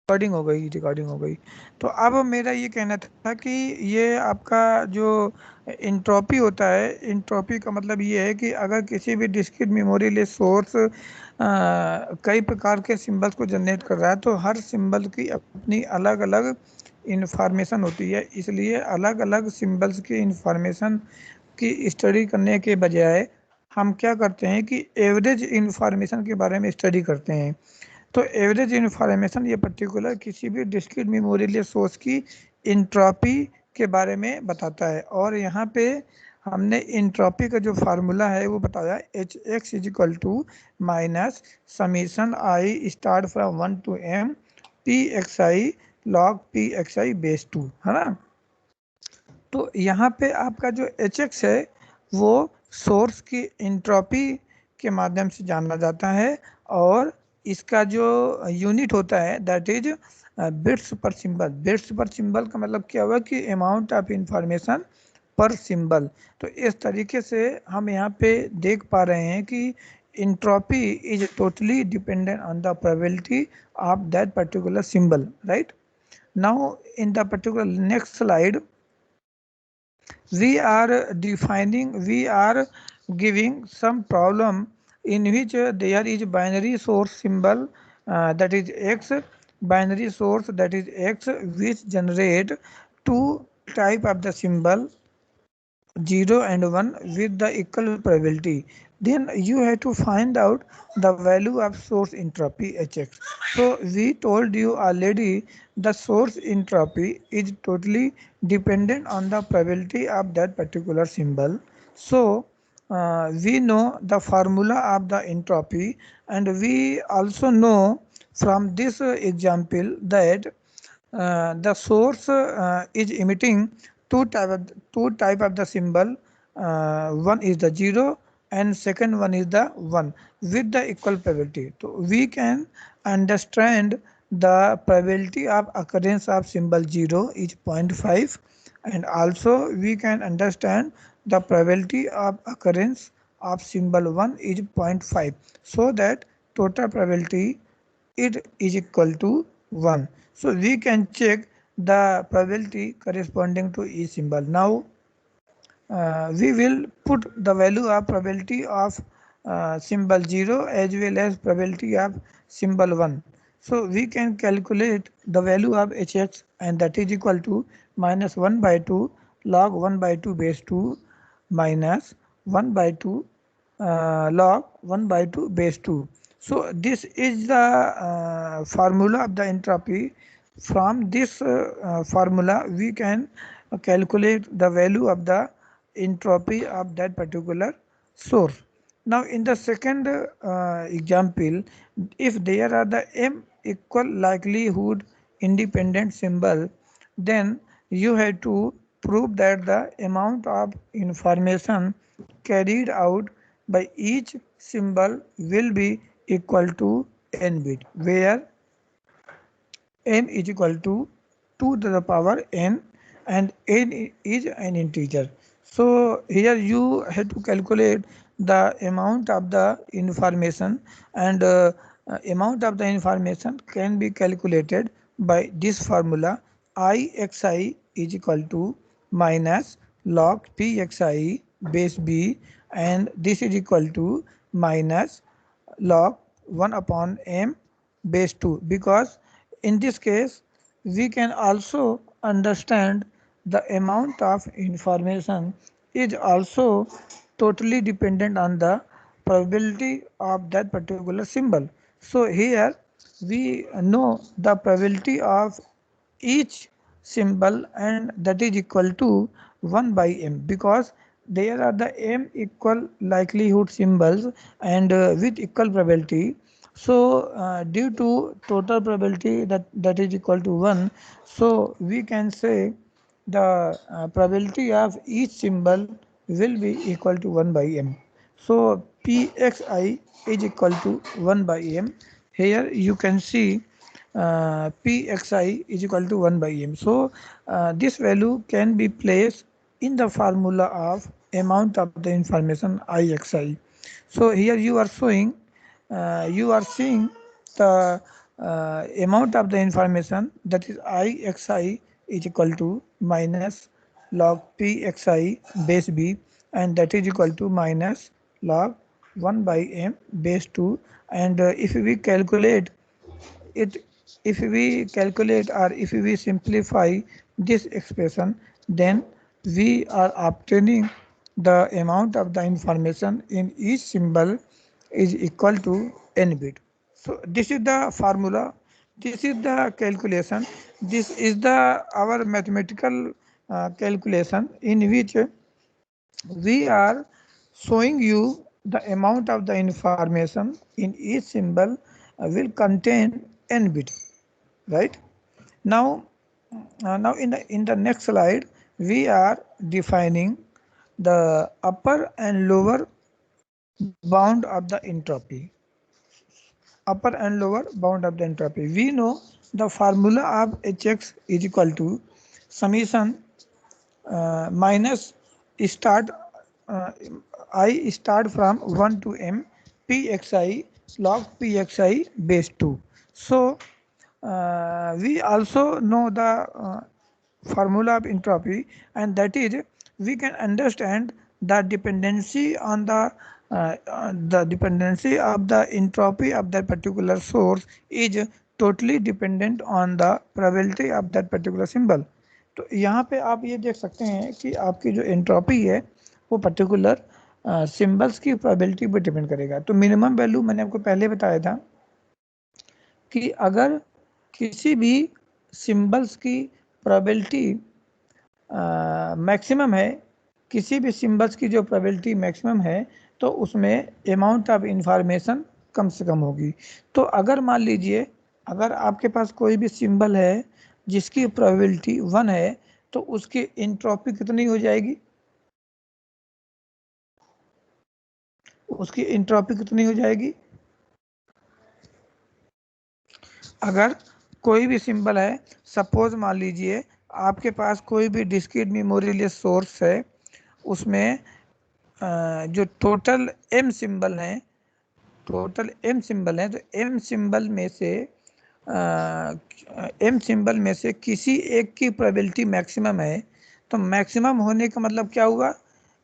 Recording हो गई। तो अब मेरा ये कहना था कि ये आपका जो इंट्रोपी होता है, इंट्रोपी का मतलब ये है कि अगर किसी भी डिस्क्रीट मेमोरी सोर्स कई प्रकार के सिंबल्स को जनरेट कर रहा है, तो हर सिंबल की अपनी अलग अलग इंफॉर्मेशन होती है। इसलिए अलग अलग सिंबल्स की इंफॉर्मेशन की स्टडी करने के बजाय हम क्या करते हैं कि एवरेज इंफॉर्मेशन के बारे में स्टडी करते हैं। तो एवरेज इंफॉर्मेशन ये पर्टिकुलर किसी भी डिस्क्रीट मेमोरी सोर्स की इंट्रॉपी के बारे में बताता है। और यहाँ पे हमने इंट्रॉपी का जो फार्मूला है वो बताया, h x is equal to minus summation i start from 1 to m p x i log p x i base 2, है ना। तो यहाँ पे आपका जो एच एक्स है वो सोर्स की इंट्रॉपी के माध्यम से जाना जाता है, और इसका जो यूनिट होता है दैट इज बिट्स पर सिंबल। बिट्स पर सिंबल का मतलब क्या हुआ कि अमाउंट ऑफ इंफॉर्मेशन पर सिंबल। तो इस तरीके से हम यहाँ पे देख पा रहे हैं कि entropy is totally dependent on the probability of that particular symbol, right. Now in the particular next slide we are giving some problem in which there is binary source symbol, that is x, binary source that is x, which generate two type of the symbol 0 and 1 with the equal probability. Then you have to find out the value of source entropy hx. So we told you already the source entropy is totally dependent on the probability of that particular symbol. So we know the formula of the entropy, and we also know from this example that the source is emitting two type of the symbol. One is the 0 and second one is the 1 with the equal probability. So we can understand the probability of occurrence of symbol 0 is 0.5, and also we can understand the probability of occurrence of symbol 1 is 0.5, so that total probability it is equal to 1. So we can check the probability corresponding to each symbol. Now we will put the value of probability of symbol 0 as well as probability of symbol 1. So we can calculate the value of hx, and that is equal to minus 1 by 2 log 1 by 2 base 2 minus 1 by 2 log 1 by 2 base 2. So this is the formula of the entropy. From this formula we can calculate the value of the entropy of that particular source. Now in the second example, if there are the m equal likelihood independent symbol, then you have to prove that the amount of information carried out by each symbol will be equal to n bit, where n is equal to 2 to the power n, and n is an integer. So here you have to calculate the amount of the information, and amount of the information can be calculated by this formula. Ixi is equal to minus log pxi base b, and this is equal to minus log 1 upon m base 2, because in this case we can also understand the amount of information is also totally dependent on the probability of that particular symbol. So here we know the probability of each symbol, and that is equal to 1 by m, because there are the m equal likelihood symbols and with equal probability. So due to total probability that is equal to 1, so we can say the probability of each symbol will be equal to 1 by m. So pxi is equal to 1 by m. Here you can see pxi is equal to 1 by m. So this value can be placed in the formula of amount of the information ixi. So here you are seeing the amount of the information, that is IXI is equal to minus log PXI base B, and that is equal to minus log 1 by M base 2. And if we calculate it, if we calculate or if we simplify this expression, then we are obtaining the amount of the information in each symbol is equal to n bit. So this is the formula, this is the calculation, this is the our mathematical calculation in which we are showing you the amount of the information in each symbol will contain n bit, right? Now, now in the next slide, we are defining the upper and lower bound of the entropy. Upper and lower bound of the entropy. We know the formula of Hx is equal to summation minus start uh, I start from 1 to m pxi log pxi base 2. So we also know the formula of entropy, and that is we can understand the dependency on the dependency of the entropy of that particular source is totally dependent on the probability of that particular symbol. तो यहाँ पे आप ये देख सकते हैं कि आपकी जो एंट्रोपी है वो पर्टिकुलर सिंबल्स की प्रोबेबिलिटी पर डिपेंड करेगा। तो मिनिमम वैल्यू मैंने आपको पहले बताया था कि अगर किसी भी सिंबल्स की प्रोबेबिलिटी मैक्सिमम है, किसी भी सिंबल्स की जो प्रोबेबिलिटी मैक्सिमम है तो उसमें अमाउंट ऑफ इंफॉर्मेशन कम से कम होगी। तो अगर मान लीजिए अगर आपके पास कोई भी सिंबल है जिसकी प्रोबेबिलिटी 1 है तो उसकी एंट्रोपी कितनी हो जाएगी? उसकी एंट्रोपी कितनी हो जाएगी? अगर कोई भी सिंबल है, सपोज मान लीजिए आपके पास कोई भी डिस्क्रीट मेमोरी सोर्स है, उसमें जो टोटल m सिंबल हैं, टोटल m सिंबल हैं, तो m सिंबल में से किसी एक की प्रोबेबिलिटी मैक्सिमम है। तो मैक्सिमम होने का मतलब क्या हुआ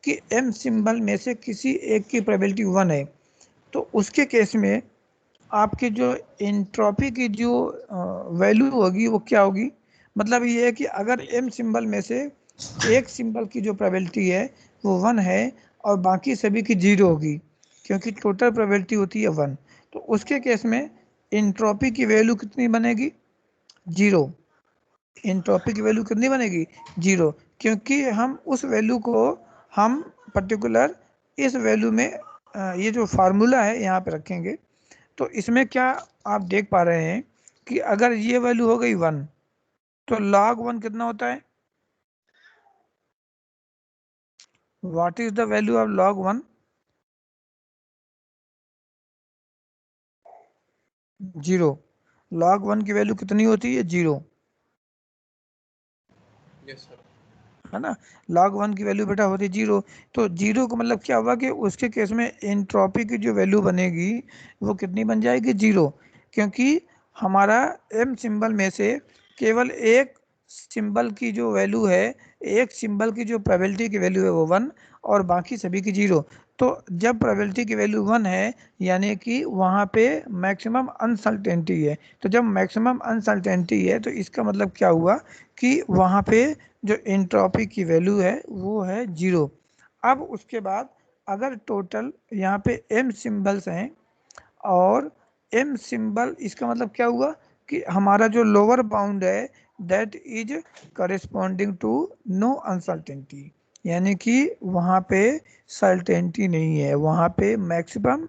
कि m सिंबल में से किसी एक की प्रोबेबिलिटी 1 है। तो उसके केस में आपकी जो एंट्रोपी की जो वैल्यू होगी वो क्या होगी? मतलब ये है कि अगर m सिंबल में से एक सिंबल की जो प्रोबेबिलिटी है वो 1 है और बाकी सभी की 0 होगी, क्योंकि टोटल प्रोबेबिलिटी होती है 1, तो उसके केस में एंट्रोपी की वैल्यू कितनी बनेगी? 0। एंट्रोपी की वैल्यू कितनी बनेगी? 0, क्योंकि हम उस वैल्यू को हम पर्टिकुलर इस वैल्यू में ये जो फार्मूला है यहाँ पे रखेंगे। तो इसमें क्या आप देख पा रहे हैं कि अगर ये वैल्यू हो गई 1 तो log 1 कितना होता है? What is the value of log 1? 0। log 1 की वैल्यू कितनी होती है? 0। Yes sir. है ना? log 1 की वैल्यू बेटा होती है 0। तो 0 का मतलब क्या हुआ कि उसके केस में एंट्रोपी की जो वैल्यू बनेगी वो कितनी बन जाएगी? 0, क्योंकि हमारा m सिंबल में से केवल एक सिंबल की जो वैल्यू है, एक सिंबल की जो प्रोबेबिलिटी की वैल्यू है वो 1 और बाकी सभी की 0। तो जब प्रोबेबिलिटी की वैल्यू 1 है यानी कि वहाँ पे मैक्सिमम अनसर्टेनिटी है। तो जब मैक्सिमम अनसर्टेनिटी है तो इसका मतलब क्या हुआ कि वहाँ पे जो एंट्रोपी की वैल्यू है वो है 0। अब उसके बाद अगर टोटल यहाँ पे m सिंबल्स हैं और m सिंबल, इसका मतलब क्या हुआ कि हमारा जो लोअर बाउंड है that is corresponding to no uncertainty, यानी कि वहाँ पे सर्टेनिटी नहीं है, वहाँ पे मैक्सिमम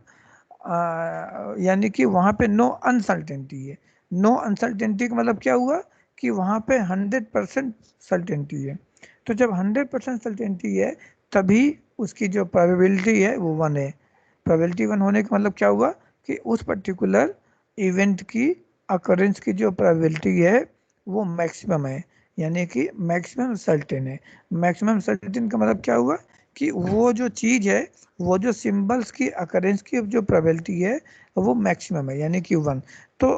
यानी कि वहाँ पे नो अनसर्टेनिटी है। नो अनसर्टेनिटी का मतलब क्या हुआ कि वहाँ पे 100% सर्टेनिटी है। तो जब 100% सर्टेनिटी है तभी उसकी जो प्रोबेबिलिटी है वो 1 है। प्रोबेबिलिटी 1 होने का मतलब क्या हुआ कि उस पर्टिकुलर इवेंट की अकरेंस की जो प्रोबेबिलिटी है वो मैक्सिमम है, यानी कि मैक्सिमम सर्टेन है। मैक्सिमम सर्टेन का मतलब क्या हुआ कि वो जो चीज़ है, वो जो सिंबल्स की अकरेंस की जो प्रोबेबिलिटी है वो मैक्सिमम है, यानी कि 1। तो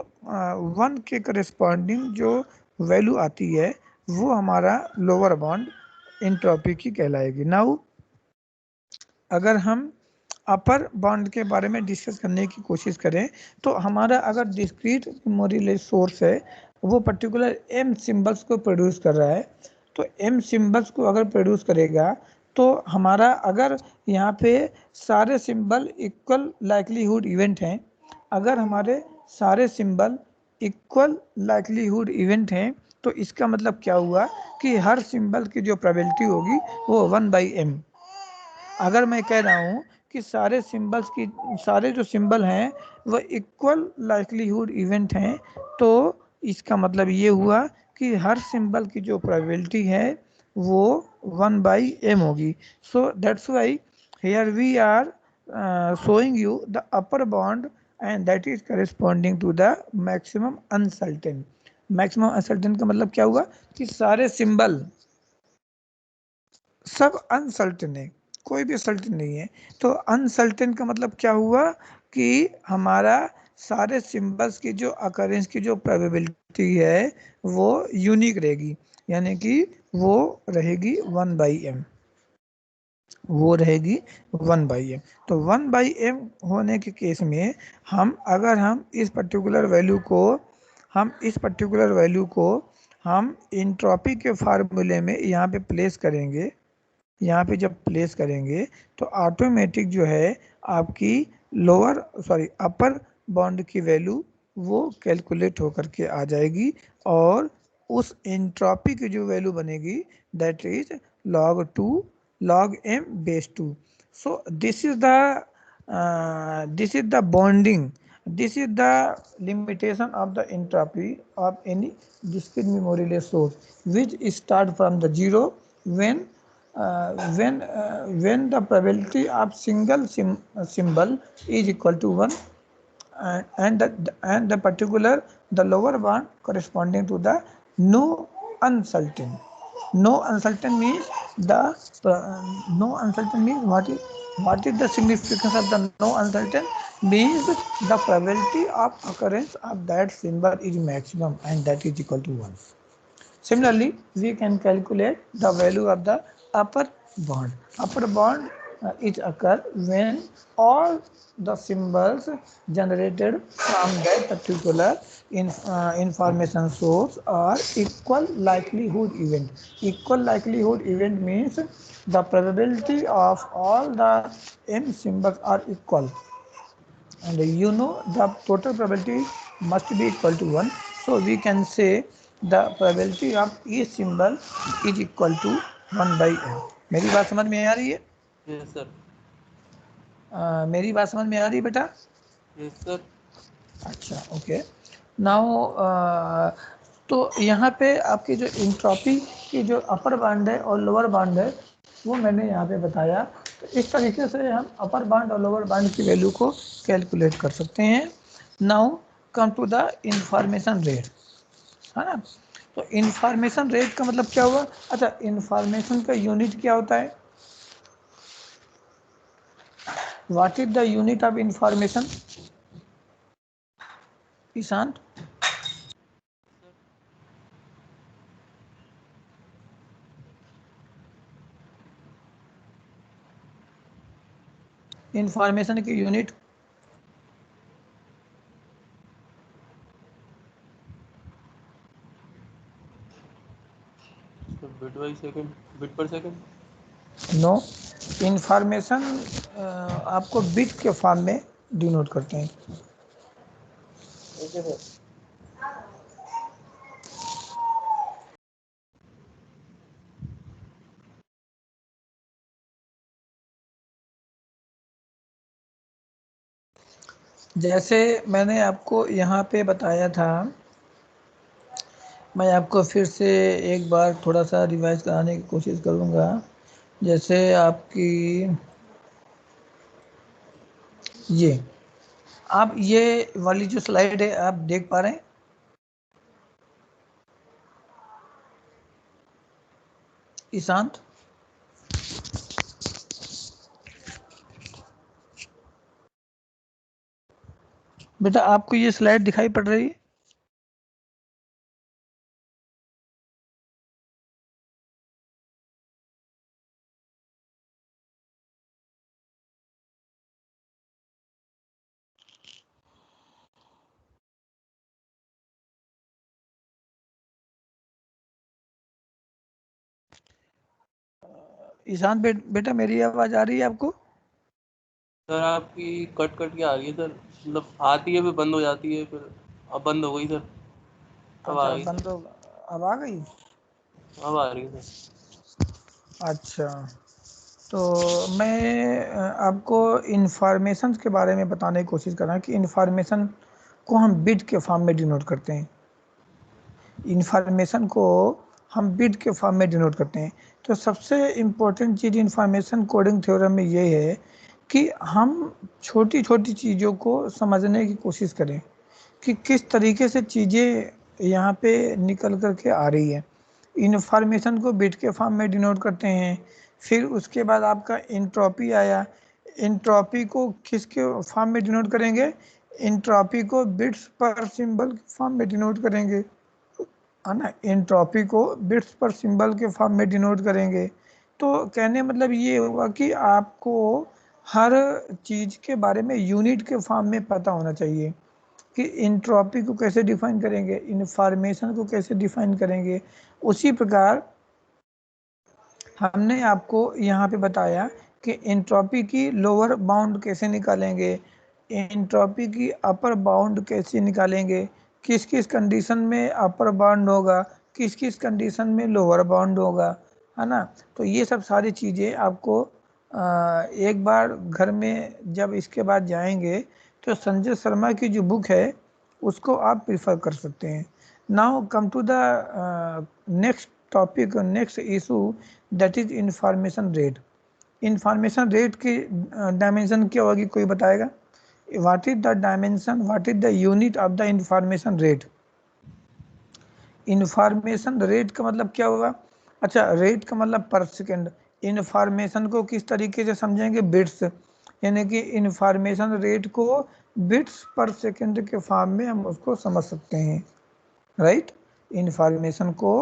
1 के करस्पॉन्डिंग जो वैल्यू आती है वो हमारा लोअर बाउंड एंट्रोपी की कहलाएगी। नाउ अगर हम अपर बाउंड के बारे में डिस्कस करने की कोशिश करें तो हमारा अगर डिस्क्रीट मेमोरी सोर्स है वो पर्टिकुलर एम सिंबल्स को प्रोड्यूस कर रहा है, तो एम सिंबल्स को अगर प्रोड्यूस करेगा तो हमारा अगर यहाँ पे सारे सिंबल इक्वल लाइक्लीहुड इवेंट हैं, अगर हमारे सारे सिंबल इक्वल लाइक्लीहुड इवेंट हैं तो इसका मतलब क्या हुआ कि हर सिंबल की जो प्रोबेबिलिटी होगी वो 1/m। अगर मैं कह रहा हूँ कि सारे सिंबल्स की सारे जो सिंबल हैं वह इक्वल लाइक्लीहुड इवेंट हैं, तो इसका मतलब ये हुआ कि हर सिंबल की जो प्रोबेबिलिटी है वो 1/m होगी। So that's why here we are showing you the upper bound and that is corresponding to the maximum uncertain। Maximum uncertain का मतलब क्या हुआ कि सारे सिंबल सब अनसर्टेन है, कोई भी सर्टेन नहीं है। तो अनसर्टेन का मतलब क्या हुआ कि हमारा सारे सिंबल्स की जो अकरेंस की जो प्रोबेबिलिटी है वो यूनिक रहेगी, यानी कि वो रहेगी 1/m, वो रहेगी 1/m। तो 1/m होने के केस में हम इस पर्टिकुलर वैल्यू को हम इंट्रॉपी के फार्मूले में यहाँ पे प्लेस करेंगे, यहाँ पे जब प्लेस करेंगे तो ऑटोमेटिक जो है आपकी अपर बाउंड की वैल्यू वो कैलकुलेट होकर के आ जाएगी और उस एंट्रोपी की जो वैल्यू बनेगी that is log m/2। So this is the bonding, this is the limitation of the entropy of any discrete memoryless source which start from the zero when when the probability of single symbol is equal to 1 and the particular the lower one corresponding to the no uncertain। no uncertain means the no uncertain means what is the significance of the no uncertain means the probability of occurrence of that symbol is maximum and that is equal to 1। Similarly, we can calculate the value of the upper bound. Upper bound is occur when all the symbols generated from that particular information source are equal likelihood event। Equal likelihood event means the probability of all the m symbols are equal, and you know the total probability must be equal to 1, so we can say the probability of each symbol is equal to 1/m। मेरी बात समझ में आ रही है? Yes sir. मेरी बात समझ में आ रही है बेटा? Yes sir. अच्छा, ओके। नाउ तो यहाँ पे आपकी जो इंट्रॉपी की जो अपर बाउंड है और लोअर बाउंड है वो मैंने यहाँ पे बताया। तो इस तरीके से हम अपर बाउंड और लोअर बाउंड की वैल्यू को कैलकुलेट कर सकते हैं। Now come to the information rate, है ना? तो इंफॉर्मेशन रेट का मतलब क्या हुआ? अच्छा, इंफॉर्मेशन का यूनिट क्या होता है? What is the unit of information? Ishant, information की यूनिट? Bit by second, bit per second. No, information आपको बिट के फॉर्म में डिनोट करते हैं। Okay sir. जैसे मैंने आपको यहाँ पे बताया था, मैं आपको फिर से एक बार थोड़ा सा रिवाइज कराने की कोशिश करूँगा। जैसे आपकी ये आप ये वाली जो स्लाइड है आप देख पा रहे हैं? ईशांत, बेटा आपको ये स्लाइड दिखाई पड़ रही है? ईशान बेटा मेरी आवाज आ रही है आपको? सर आपकी कट कट के आ रही है सर, मतलब आती है फिर बंद हो जाती है, फिर अब बंद हो गई सर, अब आ अच्छा गई बंद सर। हो, अब आ गई। अब आ रही है सर। अच्छा, तो मैं आपको इंफॉर्मेशन के बारे में बताने की कोशिश कर रहा हूँ कि इंफॉर्मेशन को हम बिट के फॉर्म में डिनोट करते हैं। इंफॉर्मेशन को हम बिट के फॉर्म में डिनोट करते हैं। तो सबसे इम्पोर्टेंट चीज़ इंफॉर्मेशन कोडिंग थ्योरम में ये है कि हम छोटी छोटी चीज़ों को समझने की कोशिश करें कि किस तरीके से चीज़ें यहाँ पे निकल कर के आ रही है। इन्फॉर्मेशन को बिट के फॉर्म में डिनोट करते हैं। फिर उसके बाद आपका इंट्रॉपी आया। इंट्रॉपी को किसके फॉर्म में डिनोट करेंगे? इंट्रॉपी को बिट्स पर सिंबल के फॉर्म में डिनोट करेंगे, है ना। एंट्रोपी को बिट्स पर सिंबल के फॉर्म में डिनोट करेंगे। तो कहने मतलब ये होगा कि आपको हर चीज़ के बारे में यूनिट के फॉर्म में पता होना चाहिए कि इंट्रोपी को कैसे डिफाइन करेंगे, इंफॉर्मेशन को कैसे डिफाइन करेंगे। उसी प्रकार हमने आपको यहाँ पे बताया कि एंट्रोपी की लोअर बाउंड कैसे निकालेंगे, एंट्रोपी की अपर बाउंड कैसे निकालेंगे, किस किस कंडीशन में अपर बाउंड होगा, किस किस कंडीशन में लोअर बाउंड होगा, है ना। तो ये सब सारी चीज़ें आपको एक बार घर में जब इसके बाद जाएंगे तो संजय शर्मा की जो बुक है उसको आप प्रिफर कर सकते हैं। Now come to the next topic, next issue, that is information rate. Information rate की डायमेंशन क्या होगी, कोई बताएगा? What is the dimension, what is the unit of the information rate? Information rate का मतलब क्या होगा? अच्छा, रेट का मतलब पर सेकेंड। इंफॉर्मेशन को किस तरीके से समझेंगे? बिट्स, यानी कि इंफॉर्मेशन रेट को बिट्स पर सेकेंड के फॉर्म में हम उसको समझ सकते हैं, राइट। इंफॉर्मेशन को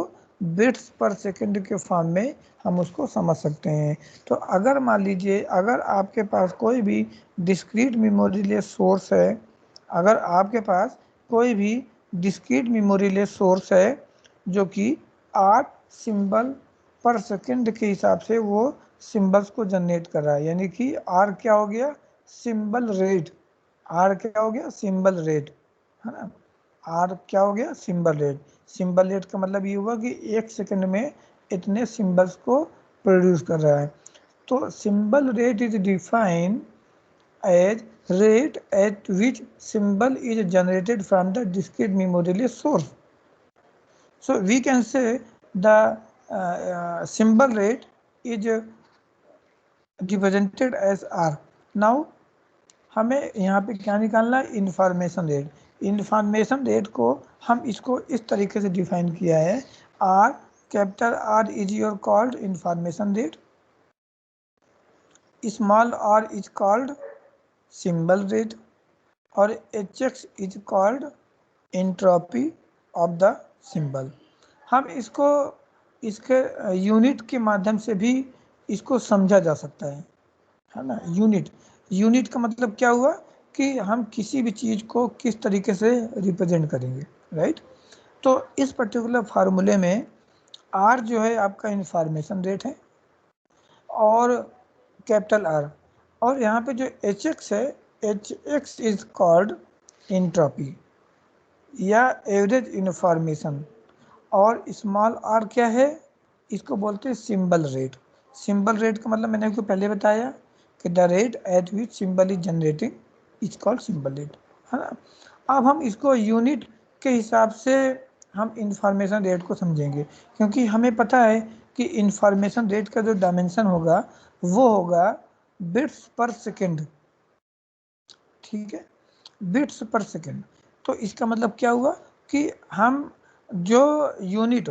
बिट्स पर सेकंड के फॉर्म में हम उसको समझ सकते हैं। तो अगर मान लीजिए अगर आपके पास कोई भी डिस्क्रीट मेमोरीलेस सोर्स है, अगर आपके पास कोई भी डिस्क्रीट मेमोरीलेस सोर्स है जो कि 8 सिंबल पर सेकंड के हिसाब से वो सिंबल्स को जनरेट कर रहा है, यानी कि आर क्या हो गया? Symbol rate. आर क्या हो गया? सिंबल रेट, है ना। आर क्या हो गया? Symbol rate. सिंबल रेट का मतलब ये हुआ कि एक सेकंड में इतने सिंबल्स को प्रोड्यूस कर रहा है। तो symbol rate is defined as rate at which symbol is generated from the discrete memorial source. So we can say the symbol rate is represented as R. Now हमें यहाँ पे क्या निकालना है? Information rate. इंफॉर्मेशन रेट को हम इसको इस तरीके से डिफाइन किया है, R, capital R is your called information rate, small R is called symbol rate, और H x is called entropy of the symbol. हम इसको इसके यूनिट के माध्यम से भी इसको समझा जा सकता है ना। यूनिट, यूनिट का मतलब क्या हुआ कि हम किसी भी चीज़ को किस तरीके से रिप्रेजेंट करेंगे, राइट। तो इस पर्टिकुलर फार्मूले में आर जो है आपका इंफॉर्मेशन रेट है और कैपिटल आर, और यहाँ पे जो एच एक्स है, H x is called entropy या एवरेज इंफॉर्मेशन, और स्मॉल आर क्या है? इसको बोलते हैं सिंबल रेट। सिंबल रेट का मतलब मैंने आपको पहले बताया कि the rate at which symbol is generating is called symbol rate, है ना। अब हम इसको यूनिट के हिसाब से हम इंफॉर्मेशन रेट को समझेंगे, क्योंकि हमें पता है कि इंफॉर्मेशन रेट का जो डायमेंशन होगा वो होगा बिट्स पर सेकेंड, ठीक है, बिट्स पर सेकेंड। तो इसका मतलब क्या हुआ कि हम जो यूनिट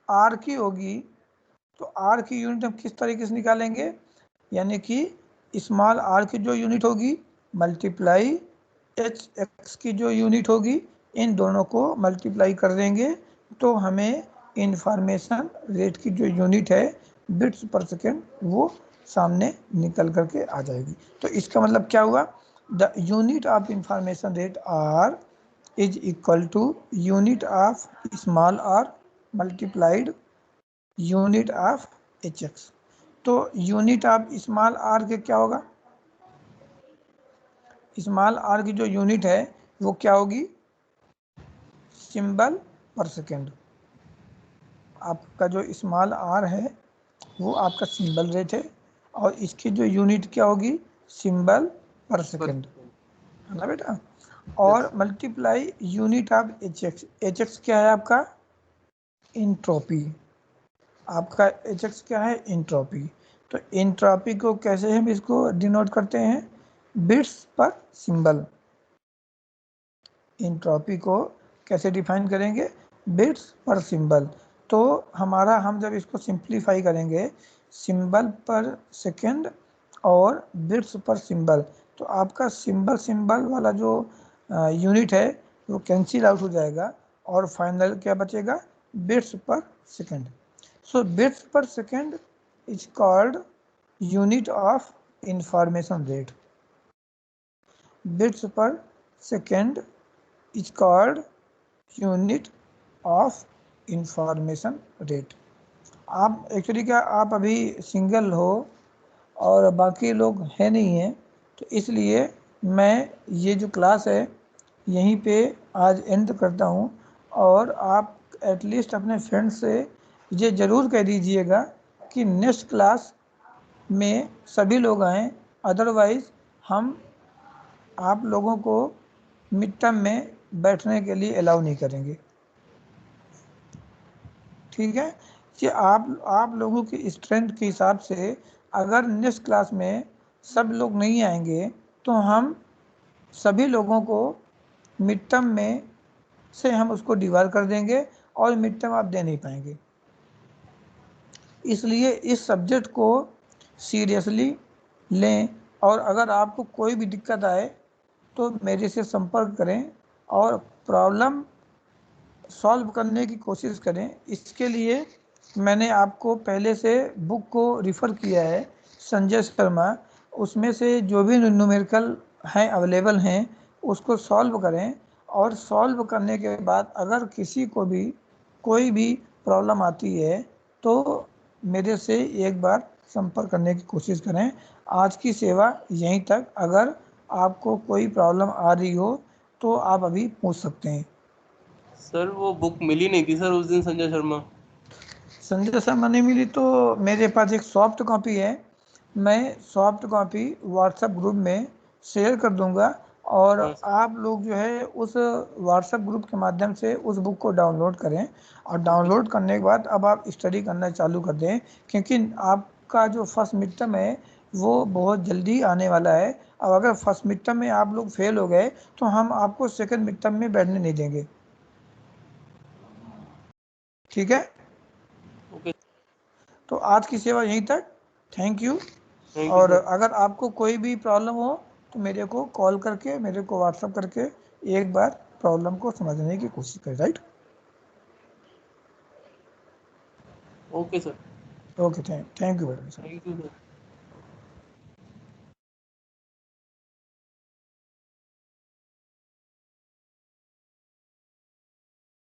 आर की होगी, तो आर की यूनिट हम किस तरीके से निकालेंगे? यानी कि स्मॉल आर की जो यूनिट होगी मल्टीप्लाई एच एक्स की जो यूनिट होगी इन दोनों को मल्टीप्लाई कर देंगे तो हमें इंफॉर्मेशन रेट की जो यूनिट है बिट्स पर सेकेंड वो सामने निकल करके आ जाएगी। तो इसका मतलब क्या हुआ, the unit of information rate R is equal to unit of small r multiplied unit of h x. तो यूनिट ऑफ स्मॉल आर के क्या होगा, स्मॉल आर की जो यूनिट है वो क्या होगी, सिंबल पर सेकेंड। आपका जो स्मॉल आर है वो आपका सिंबल रेट है और इसकी जो यूनिट क्या होगी, सिंबल पर सेकेंड, है ना बेटा। और multiply unit of h x, H x क्या है आपका, इंट्रोपी। आपका एच एक्स क्या है, इंट्रोपी। तो इंट्रोपी को कैसे हम इसको डिनोट करते हैं, बिट्स पर सिंबल। इंट्रोपी को कैसे डिफाइन करेंगे, बिट्स पर सिंबल। तो हमारा, हम जब इसको सिंप्लीफाई करेंगे सिंबल पर सेकेंड और बिट्स पर सिंबल, तो आपका सिंबल सिंबल वाला जो यूनिट है वो कैंसिल आउट हो जाएगा और फाइनल क्या बचेगा, bits per second. So bits per second is called unit of information rate. Bits per second is called unit of information rate। आप एक्चुअली क्या, आप अभी सिंगल हो और बाकी लोग हैं नहीं हैं, तो इसलिए मैं ये जो क्लास है यहीं पे आज एंड करता हूँ। और आप एटलीस्ट अपने फ्रेंड्स से ये ज़रूर कह दीजिएगा कि नेक्स्ट क्लास में सभी लोग आएँ, अदरवाइज़ हम आप लोगों को मिड टर्म में बैठने के लिए अलाउ नहीं करेंगे, ठीक है। कि आप लोगों की स्ट्रेंथ के हिसाब से अगर नेक्स्ट क्लास में सब लोग नहीं आएंगे तो हम सभी लोगों को मिड टर्म में से हम उसको डिवाइड कर देंगे और मिड टर्म आप दे नहीं पाएंगे। इसलिए इस सब्जेक्ट को सीरियसली लें और अगर आपको कोई भी दिक्कत आए तो मेरे से संपर्क करें और प्रॉब्लम सॉल्व करने की कोशिश करें। इसके लिए मैंने आपको पहले से बुक को रिफ़र किया है, संजय शर्मा। उसमें से जो भी न्यूमेरिकल हैं अवेलेबल हैं उसको सॉल्व करें और सॉल्व करने के बाद अगर किसी को भी कोई भी प्रॉब्लम आती है तो मेरे से एक बार संपर्क करने की कोशिश करें। आज की सेवा यहीं तक। अगर आपको कोई प्रॉब्लम आ रही हो तो आप अभी पूछ सकते हैं। सर वो बुक मिली नहीं थी सर उस दिन, संजय शर्मा। संजय शर्मा नहीं मिली तो मेरे पास एक सॉफ्ट कॉपी है, मैं सॉफ्ट कॉपी व्हाट्सएप ग्रुप में शेयर कर दूंगा और हाँ सर। आप लोग जो है उस व्हाट्सएप ग्रुप के माध्यम से उस बुक को डाउनलोड करें और ओके डाउनलोड करने के बाद अब आप स्टडी करना चालू कर दें, क्योंकि आपका जो फर्स्ट मिड टर्म है वो बहुत जल्दी आने वाला है। अब अगर फर्स्ट मिड टर्म में आप लोग फेल हो गए तो हम आपको सेकंड मिड टर्म में बैठने नहीं देंगे, ठीक है। ओके। तो आज की सेवा यहीं तक, थैंक यू। थैंक यू और सर। अगर आपको कोई भी प्रॉब्लम हो तो मेरे को कॉल करके, मेरे को व्हाट्सअप करके एक बार प्रॉब्लम को समझने की कोशिश करें, right. Okay sir. Okay, thank you very much. Thank you sir.